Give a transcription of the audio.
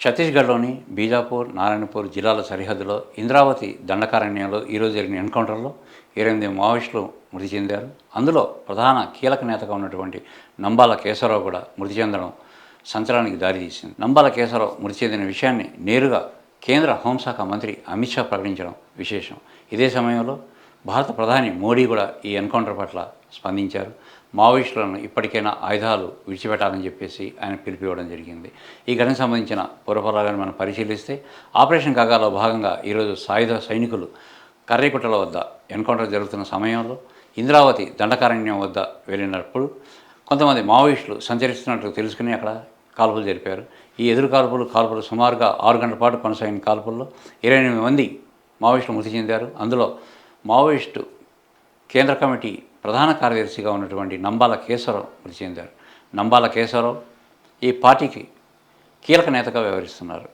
ఛత్తీస్గఢ్లోని బీజాపూర్, నారాయణపూర్ జిల్లాల సరిహద్దులో ఇంద్రావతి దండకారణ్యంలో ఈరోజు జరిగిన ఎన్కౌంటర్లో 28 మావోయిస్టులు మృతి చెందారు. అందులో ప్రధాన కీలక నేతగా ఉన్నటువంటి నంబాల కేశవరావు కూడా మృతి చెందడం సంచలనానికి దారితీసింది. నంబాల కేశవరావు మృతి చెందిన విషయాన్ని నేరుగా కేంద్ర హోంశాఖ మంత్రి అమిత్ షా ప్రకటించడం విశేషం. ఇదే సమయంలో భారత ప్రధాని మోడీ కూడా ఈ ఎన్కౌంటర్ పట్ల స్పందించారు. మావోయిస్టులను ఇప్పటికైనా ఆయుధాలు విడిచిపెట్టాలని చెప్పేసి ఆయన పిలిపివ్వడం జరిగింది. ఈ ఘటనకు సంబంధించిన పూర్వపరాలను మనం పరిశీలిస్తే ఆపరేషన్ కాగాలో భాగంగా ఈరోజు సాయుధ సైనికులు కర్రీకుట్టల వద్ద ఎన్కౌంటర్ జరుగుతున్న సమయంలో ఇంద్రావతి దండకారణ్యం వద్ద వెళ్ళినప్పుడు కొంతమంది మావోయిస్టులు సంచరిస్తున్నట్టు తెలుసుకుని అక్కడ కాల్పులు జరిపారు. ఈ ఎదురు కాల్పులు సుమారుగా 6 గంటల పాటు కొనసాగిన కాల్పుల్లో 28 మంది మావోయిస్టులు మృతి చెందారు. అందులో మావోయిస్టు కేంద్ర కమిటీ ప్రధాన కార్యదర్శిగా ఉన్నటువంటి నంబాల కేశవరావు మృతి చెందారు. నంబాల కేశవరావు ఈ పార్టీకి కీలక నేతగా వ్యవహరిస్తున్నారు.